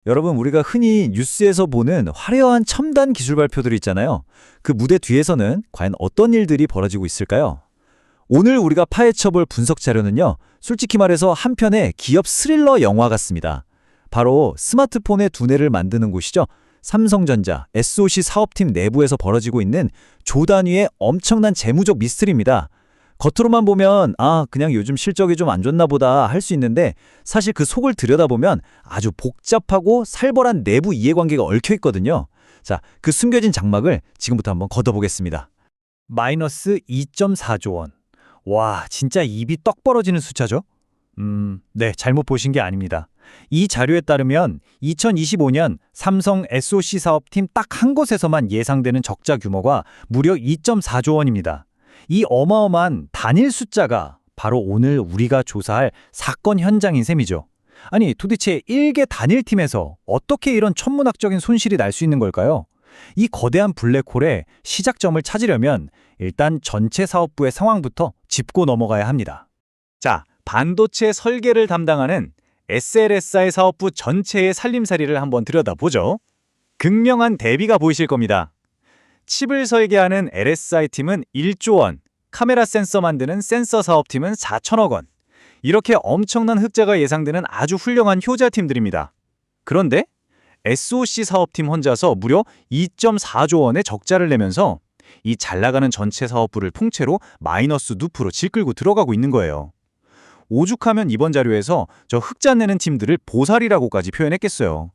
여러분, 우리가 흔히 뉴스에서 보는 화려한 첨단 기술 발표들 있잖아요. 그 무대 뒤에서는 과연 어떤 일들이 벌어지고 있을까요? 오늘 우리가 파헤쳐볼 분석 자료는요, 솔직히 말해서 한편의 기업 스릴러 영화 같습니다. 바로 스마트폰의 두뇌를 만드는 곳이죠. 삼성전자 SOC 사업팀 내부에서 벌어지고 있는 조 단위의 엄청난 재무적 미스터리입니다. 겉으로만 보면 그냥 요즘 실적이 좀 안 좋나 보다 할 수 있는데, 사실 그 속을 들여다보면 아주 복잡하고 살벌한 내부 이해관계가 얽혀 있거든요. 자, 그 숨겨진 장막을 지금부터 한번 걷어보겠습니다. 마이너스 2.4조 원. 와, 진짜 입이 떡 벌어지는 숫자죠? 네, 잘못 보신 게 아닙니다. 이 자료에 따르면 2025년 삼성 SOC 사업팀 딱 한 곳에서만 예상되는 적자 규모가 무려 2.4조 원입니다. 이 어마어마한 단일 숫자가 바로 오늘 우리가 조사할 사건 현장인 셈이죠. 아니, 도대체 1개 단일팀에서 어떻게 이런 천문학적인 손실이 날 수 있는 걸까요? 이 거대한 블랙홀의 시작점을 찾으려면 일단 전체 사업부의 상황부터 짚고 넘어가야 합니다. 자, 반도체 설계를 담당하는 SLSI 사업부 전체의 살림살이를 한번 들여다보죠. 극명한 대비가 보이실 겁니다. 칩을 설계하는 LSI팀은 1조 원, 카메라 센서 만드는 센서 사업팀은 4천억 원. 이렇게 엄청난 흑자가 예상되는 아주 훌륭한 효자팀들입니다. 그런데 SOC 사업팀 혼자서 무려 2.4조 원의 적자를 내면서 이 잘나가는 전체 사업부를 통째로 마이너스 늪으로 질끌고 들어가고 있는 거예요. 오죽하면 이번 자료에서 저 흑자 내는 팀들을 보살이라고까지 표현했겠어요.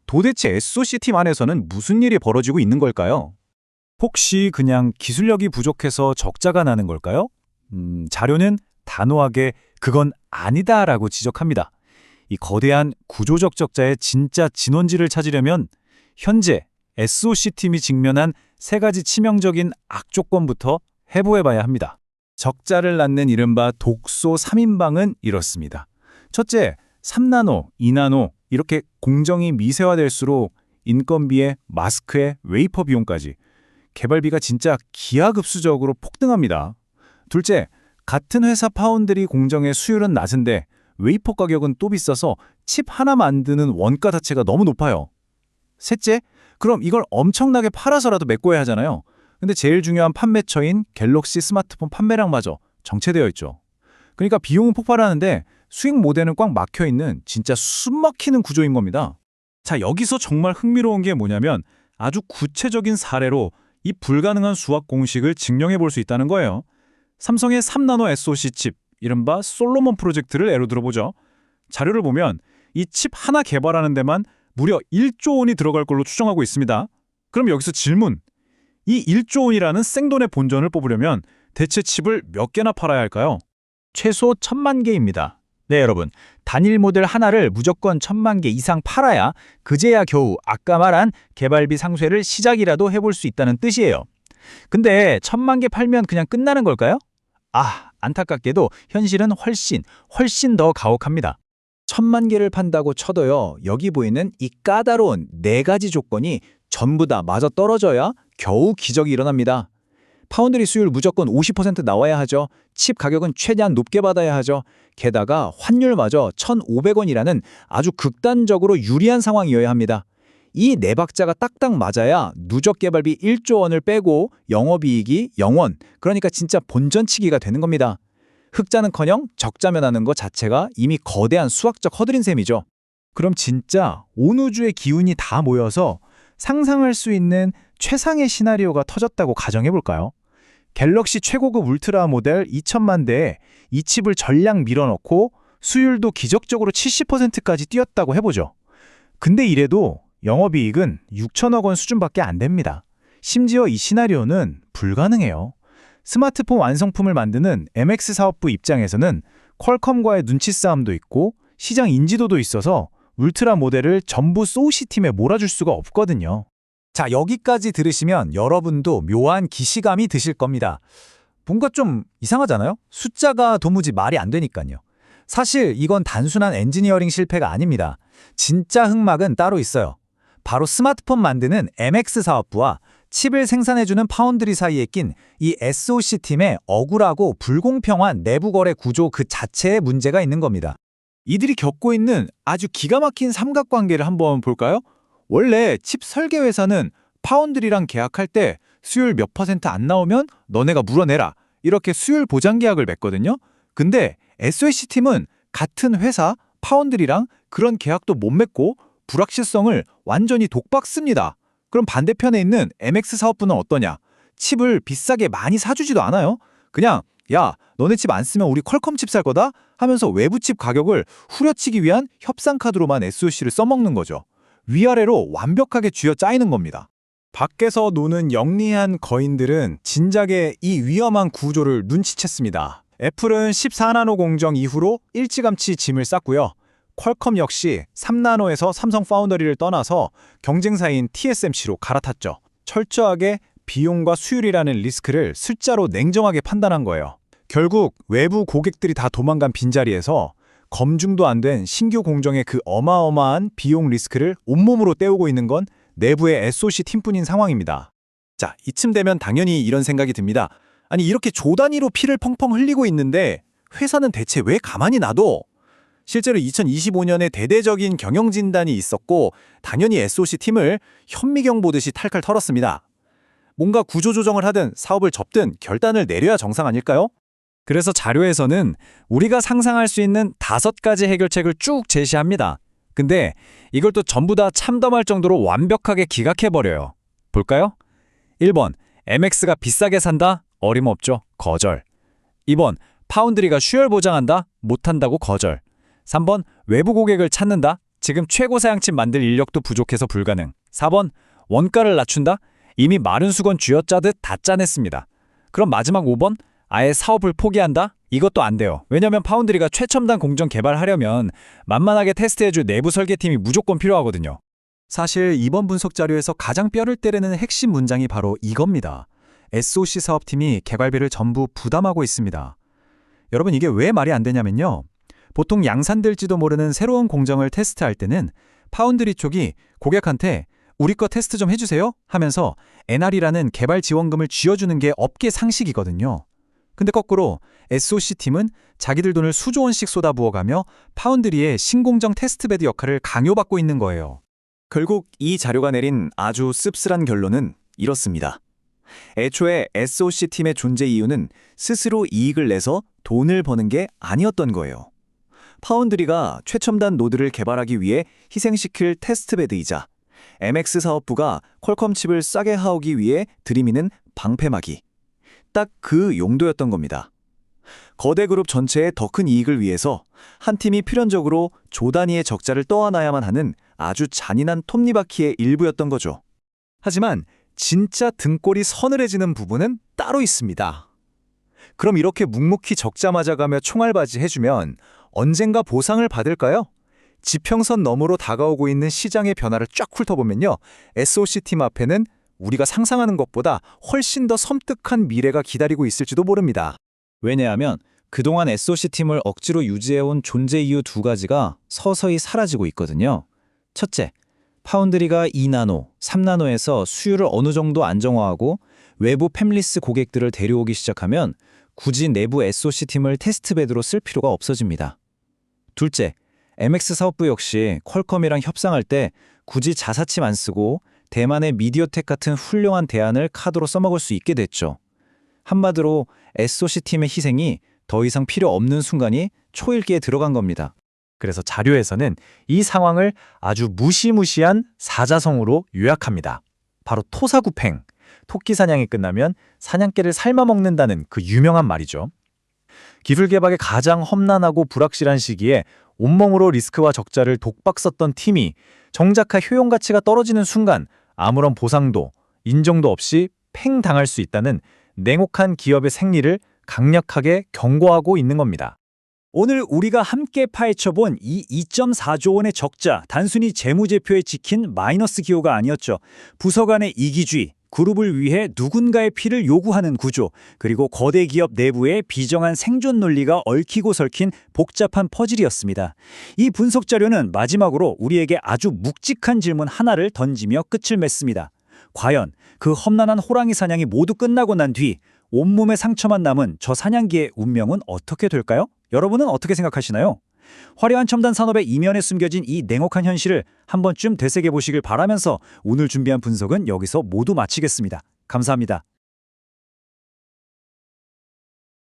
도대체 SOC팀 안에서는 무슨 일이 벌어지고 있는 걸까요? 혹시 그냥 기술력이 부족해서 적자가 나는 걸까요? 자료는 단호하게 그건 아니다라고 지적합니다. 이 거대한 구조적 적자의 진짜 진원지를 찾으려면 현재 SOC팀이 직면한 세 가지 치명적인 악조건부터 해부해봐야 합니다. 적자를 낳는 이른바 독소 3인방은 이렇습니다. 첫째, 3나노, 2나노 이렇게 공정이 미세화될수록 인건비에 마스크에 웨이퍼 비용까지 개발비가 진짜 기하급수적으로 폭등합니다. 둘째, 같은 회사 파운드리 공정의 수율은 낮은데 웨이퍼 가격은 또 비싸서 칩 하나 만드는 원가 자체가 너무 높아요. 셋째, 그럼 이걸 엄청나게 팔아서라도 메꿔야 하잖아요. 근데 제일 중요한 판매처인 갤럭시 스마트폰 판매량마저 정체되어 있죠. 그러니까 비용은 폭발하는데 수익 모델은 꽉 막혀있는 진짜 숨막히는 구조인 겁니다. 자, 여기서 정말 흥미로운 게 뭐냐면 아주 구체적인 사례로 이 불가능한 수학 공식을 증명해 볼 수 있다는 거예요. 삼성의 3나노 SOC 칩, 이른바 솔로몬 프로젝트를 예로 들어보죠. 자료를 보면 이 칩 하나 개발하는 데만 무려 1조 원이 들어갈 걸로 추정하고 있습니다. 그럼 여기서 질문. 이 1조 원이라는 생돈의 본전을 뽑으려면 대체 칩을 몇 개나 팔아야 할까요? 최소 1,000만 개입니다. 네, 여러분. 단일 모델 하나를 무조건 1,000만 개 이상 팔아야 그제야 겨우 아까 말한 개발비 상쇄를 시작이라도 해볼 수 있다는 뜻이에요. 근데 1,000만 개 팔면 그냥 끝나는 걸까요? 안타깝게도 현실은 훨씬 더 가혹합니다. 1,000만 개를 판다고 쳐도요, 여기 보이는 이 까다로운 4가지 조건이 전부 다 맞아떨어져야 겨우 기적이 일어납니다. 파운드리 수율 무조건 50% 나와야 하죠. 칩 가격은 최대한 높게 받아야 하죠. 게다가 환율마저 1,500원이라는 아주 극단적으로 유리한 상황이어야 합니다. 이 4박자가 딱딱 맞아야 누적 개발비 1조 원을 빼고 영업이익이 0원, 그러니까 진짜 본전치기가 되는 겁니다. 흑자는커녕 적자면하는 것 자체가 이미 거대한 수학적 허들인 셈이죠. 그럼 진짜 온 우주의 기운이 다 모여서 상상할 수 있는 최상의 시나리오가 터졌다고 가정해볼까요? 갤럭시 최고급 울트라 모델 2,000만 대에 이 칩을 전량 밀어넣고 수율도 기적적으로 70%까지 뛰었다고 해보죠. 근데 이래도 영업이익은 6천억 원 수준밖에 안 됩니다. 심지어 이 시나리오는 불가능해요. 스마트폰 완성품을 만드는 MX 사업부 입장에서는 퀄컴과의 눈치 싸움도 있고 시장 인지도도 있어서 울트라 모델을 전부 SOC팀에 몰아줄 수가 없거든요. 자, 여기까지 들으시면 여러분도 묘한 기시감이 드실 겁니다. 뭔가 좀 이상하잖아요? 숫자가 도무지 말이 안 되니까요. 사실 이건 단순한 엔지니어링 실패가 아닙니다. 진짜 흑막은 따로 있어요. 바로 스마트폰 만드는 MX 사업부와 칩을 생산해주는 파운드리 사이에 낀 이 SOC팀의 억울하고 불공평한 내부 거래 구조 그 자체에 문제가 있는 겁니다. 이들이 겪고 있는 아주 기가 막힌 삼각관계를 한번 볼까요? 원래 칩 설계 회사는 파운드리랑 계약할 때 수율 몇 퍼센트 안 나오면 너네가 물어내라. 이렇게 수율 보장 계약을 맺거든요. 근데 SOC 팀은 같은 회사 파운드리랑 그런 계약도 못 맺고 불확실성을 완전히 독박습니다. 그럼 반대편에 있는 MX 사업부는 어떠냐? 칩을 비싸게 많이 사주지도 않아요. 그냥 야, 너네 칩 안 쓰면 우리 퀄컴 칩 살 거다? 하면서 외부 칩 가격을 후려치기 위한 협상 카드로만 SOC를 써먹는 거죠. 위아래로 완벽하게 쥐어짜이는 겁니다. 밖에서 노는 영리한 거인들은 진작에 이 위험한 구조를 눈치챘습니다. 애플은 14나노 공정 이후로 일찌감치 짐을 쌌고요. 퀄컴 역시 3나노에서 삼성 파운더리를 떠나서 경쟁사인 TSMC로 갈아탔죠. 철저하게 비용과 수율이라는 리스크를 숫자로 냉정하게 판단한 거예요. 결국 외부 고객들이 다 도망간 빈자리에서 검증도 안 된 신규 공정의 그 어마어마한 비용 리스크를 온몸으로 때우고 있는 건 내부의 SOC 팀뿐인 상황입니다. 자, 이쯤 되면 당연히 이런 생각이 듭니다. 아니, 이렇게 조 단위로 피를 펑펑 흘리고 있는데 회사는 대체 왜 가만히 놔둬? 실제로 2025년에 대대적인 경영진단이 있었고 당연히 SOC 팀을 현미경 보듯이 탈탈 털었습니다. 뭔가 구조조정을 하든 사업을 접든 결단을 내려야 정상 아닐까요? 그래서 자료에서는 우리가 상상할 수 있는 5가지 해결책을 쭉 제시합니다. 근데 이걸 또 전부 다 참담할 정도로 완벽하게 기각해버려요. 볼까요? 1번, MX가 비싸게 산다? 어림없죠. 거절. 2번, 파운드리가 수율 보장한다? 못한다고 거절. 3번, 외부 고객을 찾는다? 지금 최고 사양칩 만들 인력도 부족해서 불가능. 4번, 원가를 낮춘다? 이미 마른 수건 쥐어짜듯 다 짜냈습니다. 그럼 마지막 5번, 아예 사업을 포기한다? 이것도 안 돼요. 왜냐면 파운드리가 최첨단 공정 개발하려면 만만하게 테스트해줄 내부 설계팀이 무조건 필요하거든요. 사실 이번 분석 자료에서 가장 뼈를 때리는 핵심 문장이 바로 이겁니다. SOC 사업팀이 개발비를 전부 부담하고 있습니다. 여러분, 이게 왜 말이 안 되냐면요. 보통 양산될지도 모르는 새로운 공정을 테스트할 때는 파운드리 쪽이 고객한테 우리 거 테스트 좀 해주세요 하면서 NR이라는 개발 지원금을 쥐어주는 게 업계 상식이거든요. 근데 거꾸로 SOC팀은 자기들 돈을 수조 원씩 쏟아부어가며 파운드리의 신공정 테스트베드 역할을 강요받고 있는 거예요. 결국 이 자료가 내린 아주 씁쓸한 결론은 이렇습니다. 애초에 SOC팀의 존재 이유는 스스로 이익을 내서 돈을 버는 게 아니었던 거예요. 파운드리가 최첨단 노드를 개발하기 위해 희생시킬 테스트베드이자 MX 사업부가 퀄컴 칩을 싸게 하오기 위해 들이미는 방패막이 딱 그 용도였던 겁니다. 거대 그룹 전체의 더 큰 이익을 위해서 한 팀이 필연적으로 조 단위의 적자를 떠안아야만 하는 아주 잔인한 톱니바퀴의 일부였던 거죠. 하지만 진짜 등골이 서늘해지는 부분은 따로 있습니다. 그럼 이렇게 묵묵히 적자 맞아가며 총알바지 해주면 언젠가 보상을 받을까요? 지평선 너머로 다가오고 있는 시장의 변화를 쫙 훑어보면요. SOC팀 앞에는 우리가 상상하는 것보다 훨씬 더 섬뜩한 미래가 기다리고 있을지도 모릅니다. 왜냐하면 그동안 SOC팀을 억지로 유지해온 존재 이유 2가지가 서서히 사라지고 있거든요. 첫째, 파운드리가 2나노, 3나노에서 수율을 어느 정도 안정화하고 외부 팹리스 고객들을 데려오기 시작하면 굳이 내부 SOC팀을 테스트베드로 쓸 필요가 없어집니다. 둘째, MX 사업부 역시 퀄컴이랑 협상할 때 굳이 자사칩 안 쓰고 대만의 미디어텍 같은 훌륭한 대안을 카드로 써먹을 수 있게 됐죠. 한마디로 SOC팀의 희생이 더 이상 필요 없는 순간이 초읽기에 들어간 겁니다. 그래서 자료에서는 이 상황을 아주 무시무시한 사자성어로 요약합니다. 바로 토사구팽, 토끼 사냥이 끝나면 사냥개를 삶아먹는다는 그 유명한 말이죠. 기술 개발의 가장 험난하고 불확실한 시기에 온몸으로 리스크와 적자를 독박 썼던 팀이 정작하 효용 가치가 떨어지는 순간 아무런 보상도 인정도 없이 팽 당할 수 있다는 냉혹한 기업의 생리를 강력하게 경고하고 있는 겁니다. 오늘 우리가 함께 파헤쳐본 이 2.4조 원의 적자, 단순히 재무제표에 찍힌 마이너스 기호가 아니었죠. 부서 간의 이기주의, 그룹을 위해 누군가의 피를 요구하는 구조, 그리고 거대 기업 내부의 비정한 생존 논리가 얽히고 설킨 복잡한 퍼즐이었습니다. 이 분석 자료는 마지막으로 우리에게 아주 묵직한 질문 하나를 던지며 끝을 맺습니다. 과연 그 험난한 호랑이 사냥이 모두 끝나고 난 뒤 온몸에 상처만 남은 저 사냥개의 운명은 어떻게 될까요? 여러분은 어떻게 생각하시나요? 화려한 첨단 산업의 이면에 숨겨진 이 냉혹한 현실을 한 번쯤 되새겨 보시길 바라면서 오늘 준비한 분석은 여기서 모두 마치겠습니다. 감사합니다.